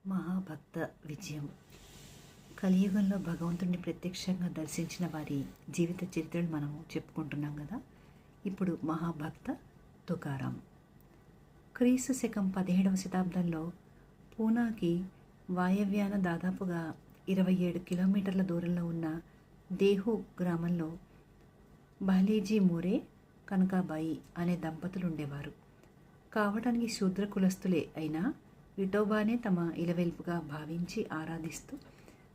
మహాభక్త విజయం. కలియుగంలో భగవంతుడిని ప్రత్యక్షంగా దర్శించిన వారి జీవిత చరిత్రలు మనం చెప్పుకుంటున్నాం కదా. ఇప్పుడు మహాభక్త తుకారాం. క్రీస్తు శకం 17వ శతాబ్దంలో పూనాకి వాయవ్యాన దాదాపుగా 27 కిలోమీటర్ల దూరంలో ఉన్న దేహు గ్రామంలో బాలేజీ మోరే కనకాబాయి అనే దంపతులు ఉండేవారు. కావడానికి శూద్ర కులస్తులే అయినా విఠోబానే తమ ఇలవెల్పుగా భావించి ఆరాధిస్తూ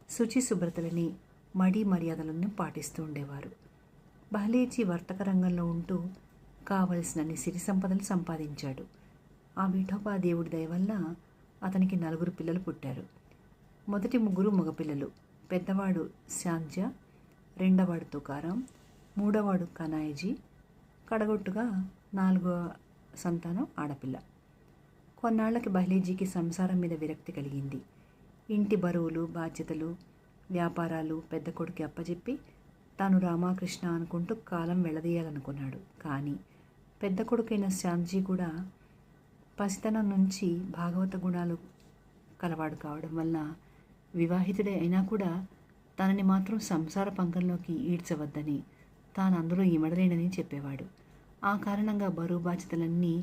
శుచి శుభ్రతలని మడి మర్యాదలను పాటిస్తూ ఉండేవారు. బాలేజీ వర్తక రంగంలో ఉంటూ కావలసినన్ని సిరి సంపదలు సంపాదించాడు. ఆ విఠోబా దేవుడి దయ వల్ల అతనికి 4 పిల్లలు పుట్టారు. మొదటి 3 మగపిల్లలు. పెద్దవాడు శాంజా, రెండవవాడు తుకారాం, మూడవవాడు కనాయజీ, కడగొట్టుగా 4వ సంతానం ఆడపిల్ల. కొన్నాళ్లకి బహ్లేజీకి సంసారం మీద విరక్తి కలిగింది. ఇంటి బరువులు, బాధ్యతలు, వ్యాపారాలు పెద్ద కొడుకు అప్పచెప్పి తాను రామకృష్ణ అనుకుంటూ కాలం వెళ్ళదీయాలనుకున్నాడు. కానీ పెద్ద కొడుకైన శ్యామ్జీ కూడా పసితనం నుంచి భాగవత గుణాలు కలవాడు కావడం వల్ల వివాహితుడే అయినా కూడా తనని మాత్రం సంసార పంకంలోకి ఈడ్చవద్దని, తాను అందులో ఇమడలేనని చెప్పేవాడు. ఆ కారణంగా బరువు బాధ్యతలన్నీ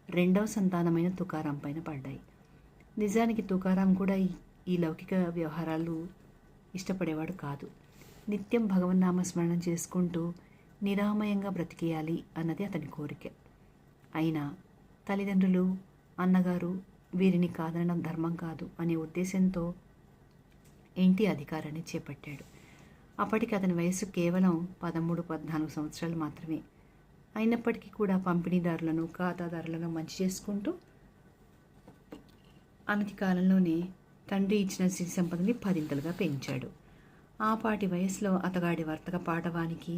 రెండవ సంతానమైన తుకారాం పైన పడ్డాయి. నిజానికి తుకారాం కూడా ఈ లౌకిక వ్యవహారాలు ఇష్టపడేవాడు కాదు. నిత్యం భగవన్నామస్మరణం చేసుకుంటూ నిరామయంగా బ్రతికేయాలి అన్నది అతని కోరిక. అయినా తల్లిదండ్రులు, అన్నగారు వీరిని కాదనడం ధర్మం కాదు అనే ఉద్దేశంతో ఇంటి అధికారాన్ని చేపట్టాడు. అప్పటికి అతని వయసు కేవలం 13-14 సంవత్సరాలు మాత్రమే. అయినప్పటికీ కూడా పంపిణీదారులను, ఖాతాదారులను మంచి చేసుకుంటూ అనతి కాలంలోనే తండ్రి ఇచ్చిన సిరి సంపదని 10 పెంచాడు. ఆపాటి వయసులో అతగాడి వర్తక పాటవానికి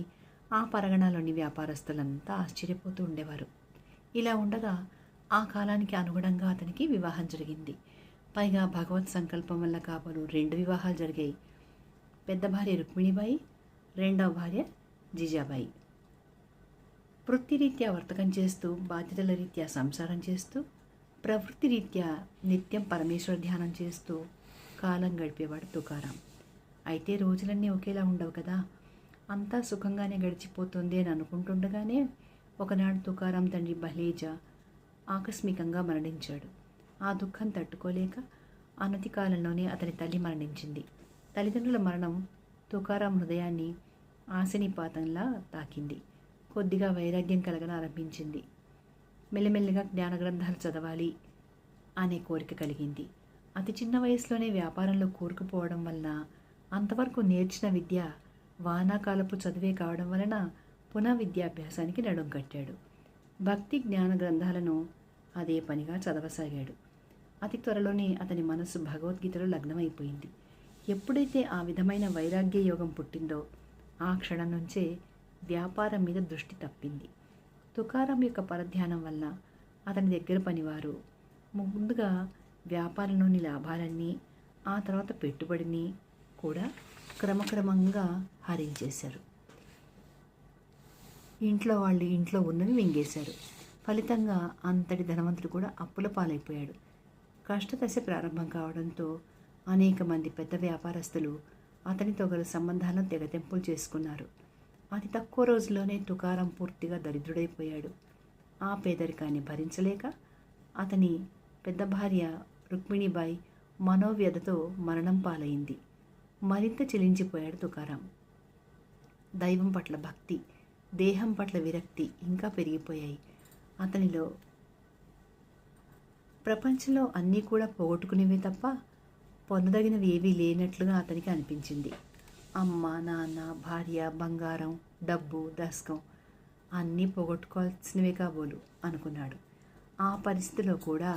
ఆ పరగణలోని వ్యాపారస్తులంతా ఆశ్చర్యపోతూ ఉండేవారు. ఇలా ఉండగా ఆ కాలానికి అనుగుణంగా అతనికి వివాహం జరిగింది. పైగా భగవత్ సంకల్పం వల్ల కాబోలు 2 వివాహాలు జరిగాయి. పెద్ద భార్య రుక్మిణీబాయి, రెండవ భార్య జిజాబాయి. వృత్తిరీత్యా వర్తకం చేస్తూ, బాధ్యతల రీత్యా సంసారం చేస్తూ, ప్రవృత్తి రీత్యా నిత్యం పరమేశ్వర ధ్యానం చేస్తూ కాలం గడిపేవాడు తుకారాం. అయితే రోజులన్నీ ఒకేలా ఉండవు కదా. అంతా సుఖంగానే గడిచిపోతుంది అని అనుకుంటుండగానే ఒకనాడు తుకారాం తండ్రి బహ్లేజా ఆకస్మికంగా మరణించాడు. ఆ దుఃఖం తట్టుకోలేక అనతి కాలంలోనే అతని తల్లి మరణించింది. తల్లిదండ్రుల మరణం తుకారాం హృదయాన్ని ఆశనిపాతంలా తాకింది. కొద్దిగా వైరాగ్యం కలగనారంభించింది. మెల్లిమెల్లిగా జ్ఞాన గ్రంథాలు చదవాలి అనే కోరిక కలిగింది. అతి చిన్న వయసులోనే వ్యాపారంలో కూరుకుపోవడం వలన, అంతవరకు నేర్చిన విద్య వానాకాలపు చదివే కావడం వలన పునః విద్యాభ్యాసానికి నడుం కట్టాడు. భక్తి జ్ఞాన గ్రంథాలను అదే పనిగా చదవసాగాడు. అతి త్వరలోనే అతని మనస్సు భగవద్గీతలో లగ్నమైపోయింది. ఎప్పుడైతే ఆ విధమైన వైరాగ్య యోగం పుట్టిందో ఆ క్షణం నుంచే వ్యాపారం మీద దృష్టి తప్పింది. తుకారాం యొక్క పరధ్యానం వల్ల అతని దగ్గర పనివారు ముందుగా వ్యాపారంలోని లాభాలన్నీ, ఆ తర్వాత పెట్టుబడిని కూడా క్రమక్రమంగా హరించేశారు. ఇంట్లో వాళ్ళు ఇంట్లో ఉన్నవి మింగేశారు. ఫలితంగా అంతటి ధనవంతుడు కూడా అప్పుల పాలైపోయాడు. కష్టదశ ప్రారంభం కావడంతో అనేక మంది పెద్ద వ్యాపారస్తులు అతనితో గల సంబంధాలను తెగతెంపులు చేసుకున్నారు. అతి తక్కువ రోజుల్లోనే తుకారాం పూర్తిగా దరిద్రుడైపోయాడు. ఆ పేదరికాన్ని భరించలేక అతని పెద్ద భార్య రుక్మిణీబాయి మనోవ్యధతో మరణం పాలైంది. మరింత చెలించిపోయాడు తుకారాం. దైవం పట్ల భక్తి, దేహం పట్ల విరక్తి ఇంకా పెరిగిపోయాయి అతనిలో. ప్రపంచంలో అన్నీ కూడా పోగొట్టుకునేవే తప్ప పొందదగినవి ఏవీ లేనట్లుగా అతనికి అనిపించింది. అమ్మ, నాన్న, భార్య, బంగారం, డబ్బు, దశకం అన్నీ పోగొట్టుకోవాల్సినవే కాబోలు అనుకున్నాడు. ఆ పరిస్థితిలో కూడా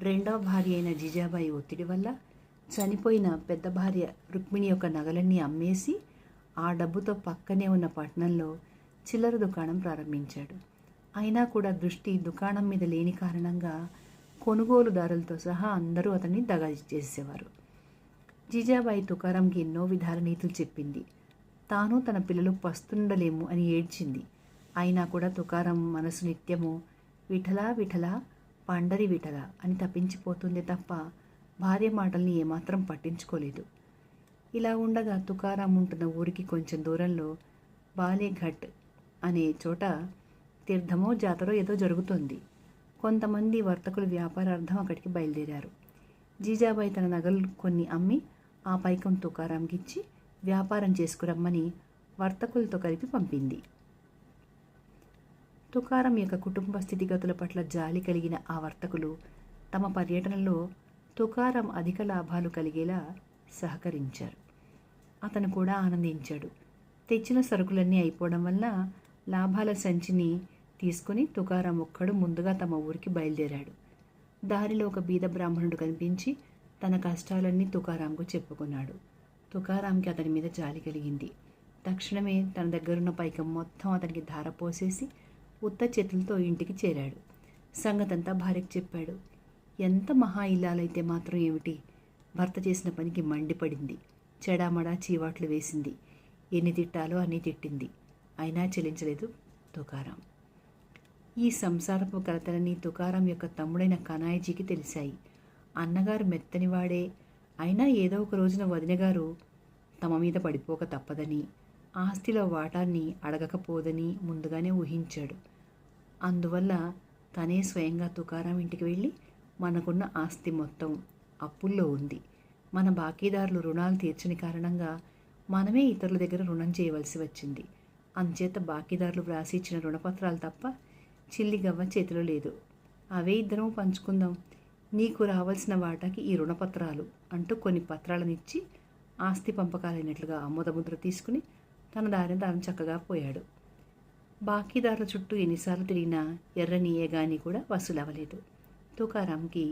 రెండవ భార్య అయిన జిజాబాయి ఒత్తిడి వల్ల చనిపోయిన పెద్ద భార్య రుక్మిణి యొక్క నగలన్నీ అమ్మేసి ఆ డబ్బుతో పక్కనే ఉన్న పట్టణంలో చిల్లర దుకాణం ప్రారంభించాడు. అయినా కూడా దృష్టి దుకాణం మీద లేని కారణంగా కొనుగోలుదారులతో సహా అందరూ అతన్ని దగా చేసేవారు. జిజాబాయి తుకారాంకి ఎన్నో విధాల నీతులు చెప్పింది. తాను తన పిల్లలు పస్తుండలేము అని ఏడ్చింది. అయినా కూడా తుకారాం మనసు నిత్యము విఠలా విఠలా పండరి విఠల అని తప్పించిపోతుంది తప్ప భార్య మాటల్ని ఏమాత్రం పట్టించుకోలేదు. ఇలా ఉండగా తుకారాం ఉంటున్న ఊరికి కొంచెం దూరంలో బాలేఘట్ అనే చోట తీర్థమో జాతరో ఏదో జరుగుతోంది. కొంతమంది వర్తకులు వ్యాపారార్థం అక్కడికి బయలుదేరారు. జీజాబాయి తన నగలు కొన్ని అమ్మి ఆ పైకం తుకారాంకిచ్చి వ్యాపారం చేసుకురమ్మని వర్తకులతో కలిపి పంపింది. తుకారం యొక్క కుటుంబ స్థితిగతుల పట్ల జాలి కలిగిన ఆ వర్తకులు తమ పర్యటనలో తుకారం అధిక లాభాలు కలిగేలా సహకరించారు. అతను కూడా ఆనందించాడు. తెచ్చిన సరుకులన్నీ అయిపోవడం వల్ల లాభాల సంచిని తీసుకుని తుకారం ఒక్కడు ముందుగా తమ ఊరికి బయలుదేరాడు. దారిలో ఒక బీద బ్రాహ్మణుడు కనిపించి తన కష్టాలన్నీ తుకారాంకు చెప్పుకున్నాడు. తుకారాంకి అతని మీద జాలి కలిగింది. తక్షణమే తన దగ్గరున్న పైకం మొత్తం అతనికి ధారపోసేసి ఉత్త చేతులతో ఇంటికి చేరాడు. సంగతంతా భార్యకు చెప్పాడు. ఎంత మహా ఇల్లాలైతే మాత్రం ఏమిటి, భర్త చేసిన పనికి మండిపడింది. చెడామడా చీవాట్లు వేసింది. ఎన్ని తిట్టాలో అన్నీ తిట్టింది. అయినా చెల్లించలేదు తుకారాం. ఈ సంసారపు కలతలన్నీ తుకారాం యొక్క తమ్ముడైన కనాయజీకి తెలిసాయి. అన్నగారు మెత్తనివాడే, అయినా ఏదో ఒక రోజున వదినగారు తమ మీద పడిపోక తప్పదని, ఆస్తిలో వాటాన్ని అడగకపోదని ముందుగానే ఊహించాడు. అందువల్ల తనే స్వయంగా తుకారాం ఇంటికి వెళ్ళి, మనకున్న ఆస్తి మొత్తం అప్పుల్లో ఉంది, మన బాకీదారులు రుణాలు తీర్చని కారణంగా మనమే ఇతరుల దగ్గర రుణం చేయవలసి వచ్చింది. అందుచేత బాకీదారులు వ్రాసి ఇచ్చిన రుణపత్రాలు తప్ప చిల్లిగవ్వ చేతిలో లేదు. అవే ఇద్దరం పంచుకుందాం. నీకు రావాల్సిన వాటాకి ఈ రుణపత్రాలు అంటూ కొన్ని పత్రాలనిచ్చి ఆస్తి పంపకాలైనట్లుగా ఆమోదముద్ర తీసుకుని తన దారిని తాను చక్కగా పోయాడు. బాకీదారుల చుట్టూ ఎన్నిసార్లు తిరిగినా ఎర్రని ఏగాని కూడా వసూలవ్వలేదు. తుకారాంకి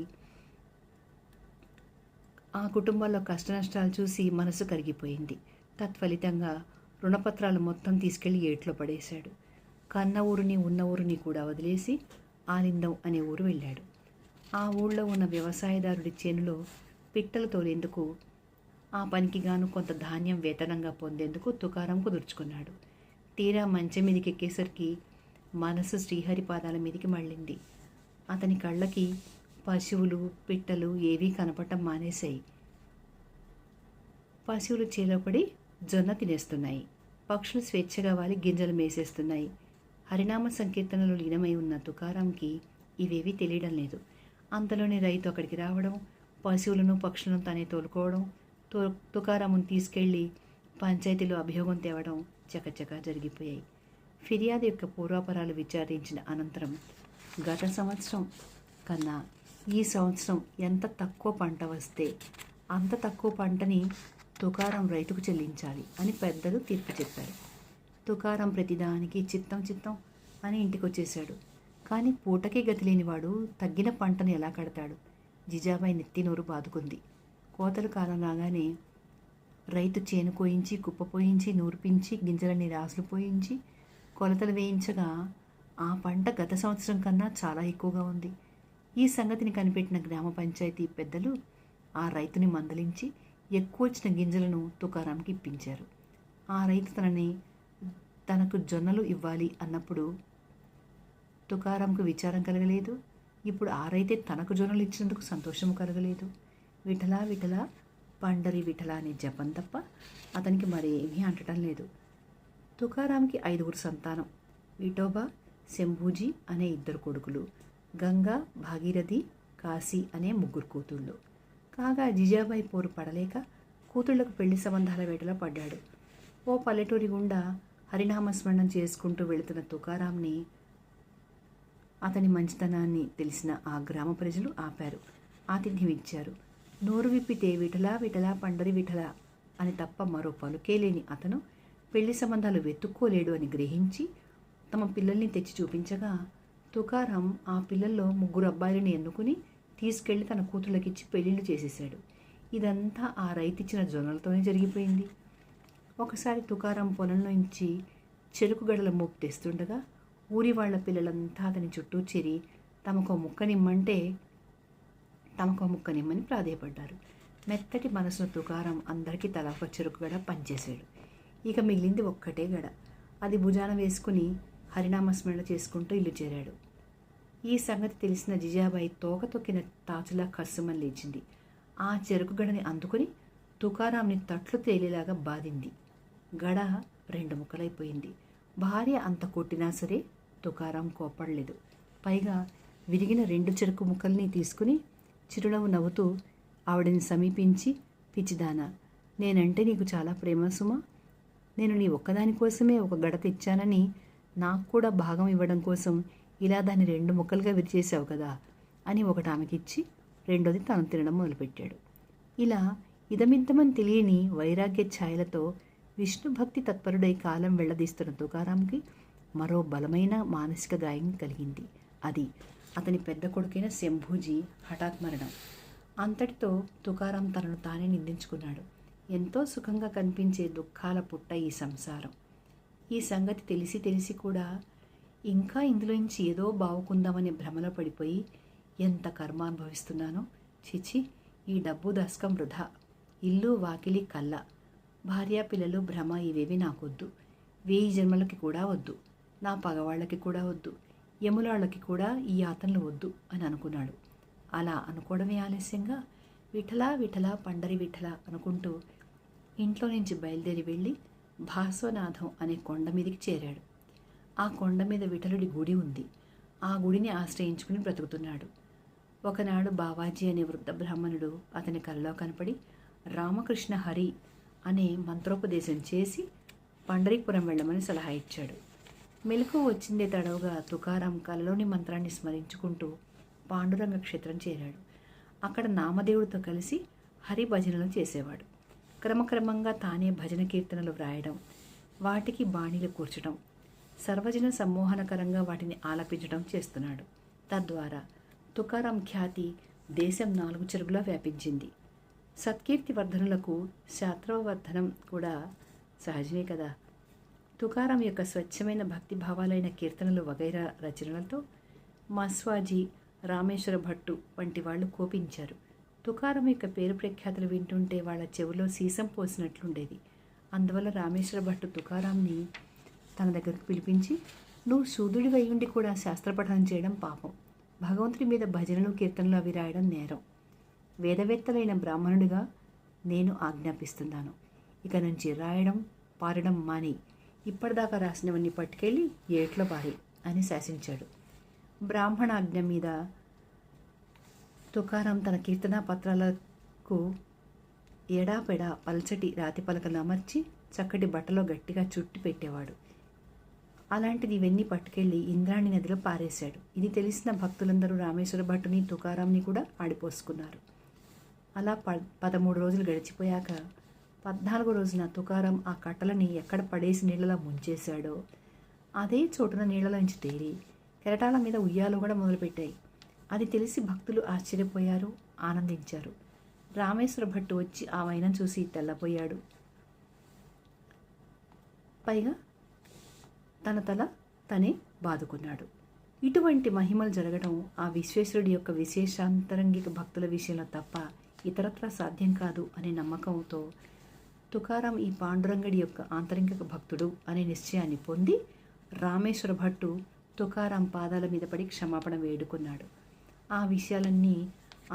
ఆ కుటుంబంలో కష్టనష్టాలు చూసి మనసు కరిగిపోయింది. తత్ఫలితంగా రుణపత్రాలు మొత్తం తీసుకెళ్లి ఏట్లో పడేశాడు. కన్న ఊరిని ఉన్న ఊరిని కూడా వదిలేసి ఆలిందం అనే ఊరు వెళ్ళాడు. ఆ ఊళ్ళో ఉన్న వ్యవసాయదారుడి చేనులో పిట్టలు తోలేందుకు, ఆ పనికి గాను కొంత ధాన్యం వేతనంగా పొందేందుకు తుకారం కుదుర్చుకున్నాడు. తీరా మంచం మీదకి ఎక్కేసరికి మనసు శ్రీహరి పాదాల మీదికి మళ్ళింది. అతని కళ్ళకి పశువులు పిట్టలు ఏవీ కనపడటం మానేశాయి. పశువులు చేలోపడి జొన్న తినేస్తున్నాయి. పక్షులు స్వేచ్ఛగా వాలి గింజలు మేసేస్తున్నాయి. హరినామ సంకీర్తనలో లీనమై ఉన్న తుకారాంకి ఇవేవీ తెలియడం లేదు. అంతలోనే రైతు అక్కడికి రావడం, పశువులను పక్షులను తనే తోలుకోవడం, తుకారామును తీసుకెళ్లి పంచాయతీలో అభియోగం తేవడం చకచకా జరిగిపోయాయి. ఫిర్యాదు యొక్క పూర్వాపరాలు విచారించిన అనంతరం గత సంవత్సరం కన్నా ఈ సంవత్సరం ఎంత తక్కువ పంట వస్తే అంత తక్కువ పంటని తుకారం రైతుకు చెల్లించాలి అని పెద్దలు తీర్పు చెప్పారు. తుకారం ప్రతిదానికి చిత్తం చిత్తం అని ఇంటికి వచ్చేశాడు. కానీ పూటకే గతి లేనివాడు తగ్గిన పంటను ఎలా కడతాడు? జిజాబాయి నెత్తి నోరు బాదుకుంది. కోతలు కాలం రాగానే రైతు చేను కోయించి కుప్ప పోయించి నూర్పించి గింజలని రాసులు పోయించి కొలతలు వేయించగా ఆ పంట గత సంవత్సరం కన్నా చాలా ఎక్కువగా ఉంది. ఈ సంగతిని కనిపెట్టిన గ్రామ పంచాయతీ పెద్దలు ఆ రైతుని మందలించి ఎక్కువ వచ్చిన గింజలను తుకారాంకి ఇప్పించారు. ఆ రైతు తనకు జొన్నలు ఇవ్వాలి అన్నప్పుడు తుకారాంకు విచారం కలగలేదు. ఇప్పుడు ఆ రైతే తనకు జొన్నలు ఇచ్చినందుకు సంతోషము కలగలేదు. విఠలా విఠలా పండరి విఠలా అనే జపం తప్ప అతనికి మరేమీ అంటడం లేదు. తుకారాంకి 5 సంతానం. విఠోబా, శంభూజీ అనే 2 కొడుకులు, గంగా, భాగీరథి, కాశీ అనే 3 కూతుళ్ళు. కాగా జిజాబాయి పోరు పడలేక కూతుళ్లకు పెళ్లి సంబంధాల వేటలో పడ్డాడు. ఓ పల్లెటూరి గుండా హరినామస్మరణం చేసుకుంటూ వెళుతున్న తుకారాంని అతని మంచితనాన్ని తెలిసిన ఆ గ్రామ ప్రజలు ఆపారు, ఆతిథ్యం ఇచ్చారు. నోరు విప్పితే విఠలా విఠలా పండరి విఠలా అని తప్ప మరో పలుకే లేని అతను పెళ్లి సంబంధాలు వెతుక్కోలేడు అని గ్రహించి తమ పిల్లల్ని తెచ్చి చూపించగా తుకారాం ఆ పిల్లల్లో 3 అబ్బాయిలని ఎన్నుకుని తీసుకెళ్లి తన కూతుళ్ళకిచ్చి పెళ్లిళ్ళు చేసేశాడు. ఇదంతా ఆ రైతిచ్చిన జొన్నలతోనే జరిగిపోయింది. ఒకసారి తుకారాం పొలంలోంచి చెరుకు గడల మోపు తెస్తుండగా ఊరి వాళ్ల పిల్లలంతా అతని చుట్టూ చేరి తమకో ముక్క నిమ్మని ప్రాధేయపడ్డారు. మెత్తటి మనసును తుకారాం అందరికీ తలా ఒక చెరుకు గడ పంచేశాడు. ఇక మిగిలింది ఒక్కటే గడ. అది భుజాన వేసుకుని హరినామస్మరణ చేసుకుంటూ ఇల్లు చేరాడు. ఈ సంగతి తెలిసిన జిజాబాయి తోక తొక్కిన తాచులా కస్సుమని లేచింది. ఆ చెరుకు గడని అందుకుని తుకారాంని తట్లు తేలేలాగా బాదింది. గడ 2 ముక్కలైపోయింది. భార్య అంత కొట్టినా సరే తుకారాం కోప్పడలేదు. పైగా విరిగిన 2 చెరుకు ముక్కల్ని తీసుకుని చిరునవ్వు నవ్వుతూ ఆవిడని సమీపించి, పిచ్చిదానా, నేనంటే నీకు చాలా ప్రేమ సుమా. నేను నీ ఒక్కదాని కోసమే ఒక గడ తెచ్చానని నాకు కూడా భాగం ఇవ్వడం కోసం ఇలా దాన్ని 2 ముక్కలుగా విరిచేశావు కదా అని ఒకటి ఆమెకిచ్చి రెండోది తాను తినడం మొదలుపెట్టాడు. ఇలా ఇదమిద్దమని తెలియని వైరాగ్య ఛాయలతో విష్ణు భక్తి తత్పరుడై కాలం వెళ్లదీస్తున్న తుకారాంకి మరో బలమైన మానసిక గాయం కలిగింది. అది అతని పెద్ద కొడుకైన శంభూజీ హఠాత్ మరణం. అంతటితో తుకారాం తనను తానే నిందించుకున్నాడు. ఎంతో సుఖంగా కనిపించే దుఃఖాల పుట్ట ఈ సంసారం. ఈ సంగతి తెలిసి తెలిసి కూడా ఇంకా ఇందులోంచి ఏదో బావుకుందామనే భ్రమలో పడిపోయి ఎంత కర్మ అనుభవిస్తున్నానో. చిచి, ఈ డబ్బు దశకం వృధా. ఇల్లు వాకిలి కళ్ళ, భార్య పిల్లలు భ్రమ ఇవేవి నాకొద్దు. 1000 జన్మలకి కూడా వద్దు. నా పగవాళ్ళకి కూడా వద్దు. యములాళ్ళకి కూడా ఈ యాతనలు వద్దు అని అనుకున్నాడు. అలా అనుకోవడమే ఆలస్యంగా విఠలా విఠలా పండరి విఠల అనుకుంటూ ఇంట్లో నుంచి బయలుదేరి వెళ్ళి భాస్వనాథం అనే కొండ మీదకి చేరాడు. ఆ కొండ మీద విఠలుడి గుడి ఉంది. ఆ గుడిని ఆశ్రయించుకుని బ్రతుకుతున్నాడు. ఒకనాడు బావాజీ అనే వృద్ధ బ్రాహ్మణుడు అతని కలలో కనపడి రామకృష్ణ హరి అనే మంత్రోపదేశం చేసి పండరీపురం వెళ్ళమని సలహా ఇచ్చాడు. మెలకు వచ్చిందే తడవుగా తుకారాం కలలోని మంత్రాన్ని స్మరించుకుంటూ పాండురంగ క్షేత్రం చేరాడు. అక్కడ నామదేవుడితో కలిసి హరి భజనలు చేసేవాడు. క్రమక్రమంగా తానే భజన కీర్తనలు వ్రాయడం, వాటికి బాణీలు కూర్చడం, సర్వజన సమ్మోహనకరంగా వాటిని ఆలపించడం చేస్తున్నాడు. తద్వారా తుకారాం ఖ్యాతి దేశం 4 చెరుగులా వ్యాపించింది. సత్కీర్తి వర్ధనులకు శాస్త్రవర్ధనం కూడా సహజమే కదా. తుకారాం యొక్క స్వచ్ఛమైన భక్తి భావాలైన కీర్తనలు వగైరా రచనలతో మస్వాజీ, రామేశ్వర భట్టు వంటి వాళ్ళు కోపించారు. తుకారాం యొక్క పేరు ప్రఖ్యాతులు వింటుంటే వాళ్ళ చెవిలో సీసం పోసినట్లుండేది. అందువల్ల రామేశ్వర భట్టు తుకారాంని తన దగ్గరకు పిలిపించి, నువ్వు శూద్రుడి వయ్యుండి కూడా శాస్త్రపఠనం చేయడం పాపం. భగవంతుడి మీద భజనలు కీర్తనలు అవి రాయడం నేరం. వేదవేత్తలైన బ్రాహ్మణుడిగా నేను ఆజ్ఞాపిస్తున్నాను. ఇక నుంచి రాయడం పారడం మాని ఇప్పటిదాకా రాసినవన్నీ పట్టుకెళ్ళి ఏట్లో పారి అని శాసించాడు. బ్రాహ్మణాజ్ఞ మీద తుకారాం తన కీర్తనా పత్రాలకు ఎడాపెడా పల్చటి రాతి పలకలు అమర్చి చక్కటి బట్టలో గట్టిగా చుట్టి పెట్టేవాడు. అలాంటిది ఇవన్నీ పట్టుకెళ్ళి ఇంద్రాణి నదిలో పారేశాడు. ఇది తెలిసిన భక్తులందరూ రామేశ్వర భట్టుని తుకారాంని కూడా ఆడిపోసుకున్నారు. అలా 13 రోజులు గడిచిపోయాక 14వ రోజున తుకారాం ఆ కట్టలని ఎక్కడ పడేసి నీళ్ళలో ముంచేశాడో అదే చోటున నీళ్ళలోంచి తేరి కెరటాల మీద ఉయ్యాలు కూడా మొదలుపెట్టాయి. అది తెలిసి భక్తులు ఆశ్చర్యపోయారు, ఆనందించారు. రామేశ్వర భట్టు వచ్చి ఆ వైనం చూసి తెల్లపోయాడు. పైగా తన తల తనే బాదుకున్నాడు. ఇటువంటి మహిమలు జరగడం ఆ విశ్వేశ్వరుడి యొక్క విశేషాంతరంగిక భక్తుల విషయంలో తప్ప ఇతరత్రా సాధ్యం కాదు అనే నమ్మకంతో తుకారాం ఈ పాండురంగడి యొక్క ఆంతరింగిక భక్తుడు అనే నిశ్చయాన్ని పొంది రామేశ్వర భట్టు తుకారాం పాదాల మీద పడి క్షమాపణ వేడుకున్నాడు. ఆ విషయాలన్నీ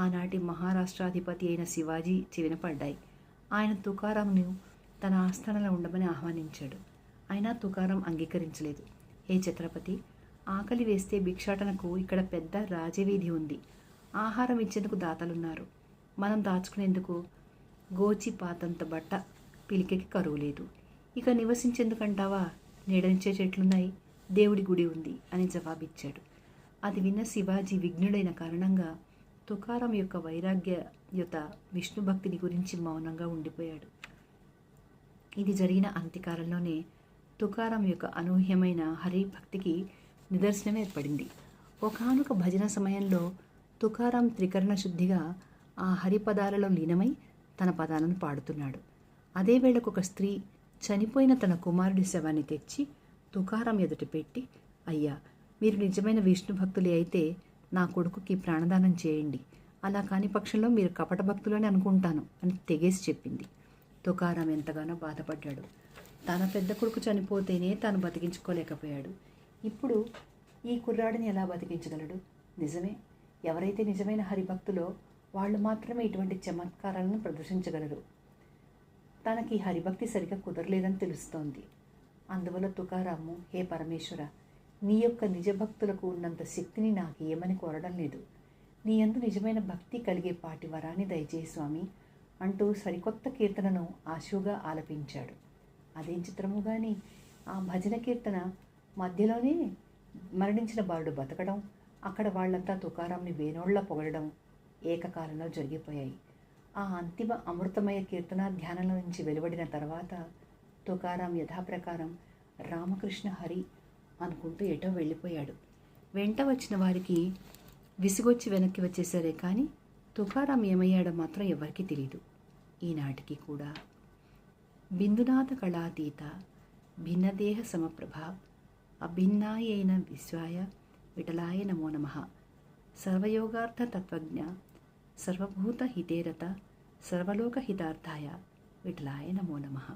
ఆనాటి మహారాష్ట్రాధిపతి అయిన శివాజీ చెవిన పడ్డాయి. ఆయన తుకారాంను తన ఆస్థానంలో ఉండమని ఆహ్వానించాడు. అయినా తుకారాం అంగీకరించలేదు. ఏ ఛత్రపతి, ఆకలి వేస్తే భిక్షాటనకు ఇక్కడ పెద్ద రాజవీధి ఉంది. ఆహారం ఇచ్చేందుకు దాతలున్నారు. మనం దాచుకునేందుకు గోచి పాతంత బట్ట పిలికెకి కరువు లేదు. ఇక నివసించేందుకంటావా, నీడనిచ్చే చెట్లున్నాయి, దేవుడి గుడి ఉంది అని జవాబిచ్చాడు. అది విన్న శివాజీ విఘ్నుడైన కారణంగా తుకారాం యొక్క వైరాగ్యయుత విష్ణు భక్తిని గురించి మౌనంగా ఉండిపోయాడు. ఇది జరిగిన అంత్యకాలంలోనే తుకారాం యొక్క అనూహ్యమైన హరిభక్తికి నిదర్శనం ఏర్పడింది. ఒకానొక భజన సమయంలో తుకారాం త్రికరణ శుద్ధిగా ఆ హరిపదాలలో లీనమై తన పదాలను పాడుతున్నాడు. అదే వేళకు ఒక స్త్రీ చనిపోయిన తన కుమారుడి శవాన్ని తెచ్చి తుకారాం ఎదుట పెట్టి, అయ్యా, మీరు నిజమైన విష్ణు భక్తులే అయితే నా కొడుకుకి ప్రాణదానం చేయండి. అలా కాని పక్షంలో మీరు కపట భక్తులని అనుకుంటాను అని తెగేసి చెప్పింది. తుకారాం ఎంతగానో బాధపడ్డాడు. తన పెద్ద కొడుకు చనిపోతేనే తాను బతికించుకోలేకపోయాడు. ఇప్పుడు ఈ కుర్రాడిని ఎలా బతికించగలడు? నిజమే, ఎవరైతే నిజమైన హరిభక్తులో వాళ్ళు మాత్రమే ఇటువంటి చమత్కారాలను ప్రదర్శించగలరు. తనకి హరిభక్తి సరిగా కుదరలేదని తెలుస్తోంది. అందువల్ల తుకారాము, హే పరమేశ్వర, నీ యొక్క నిజభక్తులకు ఉన్నంత శక్తిని నాకు ఏమని కోరడం లేదు. నీ యందు నిజమైన భక్తి కలిగే పాటి వరాన్ని దయచేయి స్వామి అంటూ సరికొత్త కీర్తనను ఆశువుగా ఆలపించాడు. అదేం చిత్రము కానీ ఆ భజన కీర్తన మధ్యలోనే మరణించిన బాలుడు బతకడం, అక్కడ వాళ్ళంతా తుకారాంని వేనోళ్ల పొగడడం ఏకకాలంలో జరిగిపోయాయి. ఆ అంతిమ అమృతమయ కీర్తన ధ్యానంలో నుంచి వెలువడిన తర్వాత తుకారాం యథాప్రకారం రామకృష్ణ హరి అనుకుంటూ ఎటో వెళ్ళిపోయాడు. వెంట వచ్చిన వారికి విసుగొచ్చి వెనక్కి వచ్చేసరే కానీ తుకారాం ఏమయ్యాడో మాత్రం ఎవరికీ తెలియదు. ఈనాటికి కూడా బిందునాథ కళాతీత భిన్నదేహ సమప్రభ అభిన్నాయైన విశ్వాయ విఠలాయ నమో నమః. సర్వయోగార్థ తత్వజ్ఞ సర్వభూత హితేరత సర్వలోక హితార్థాయ విఠలాయ నమో నమః.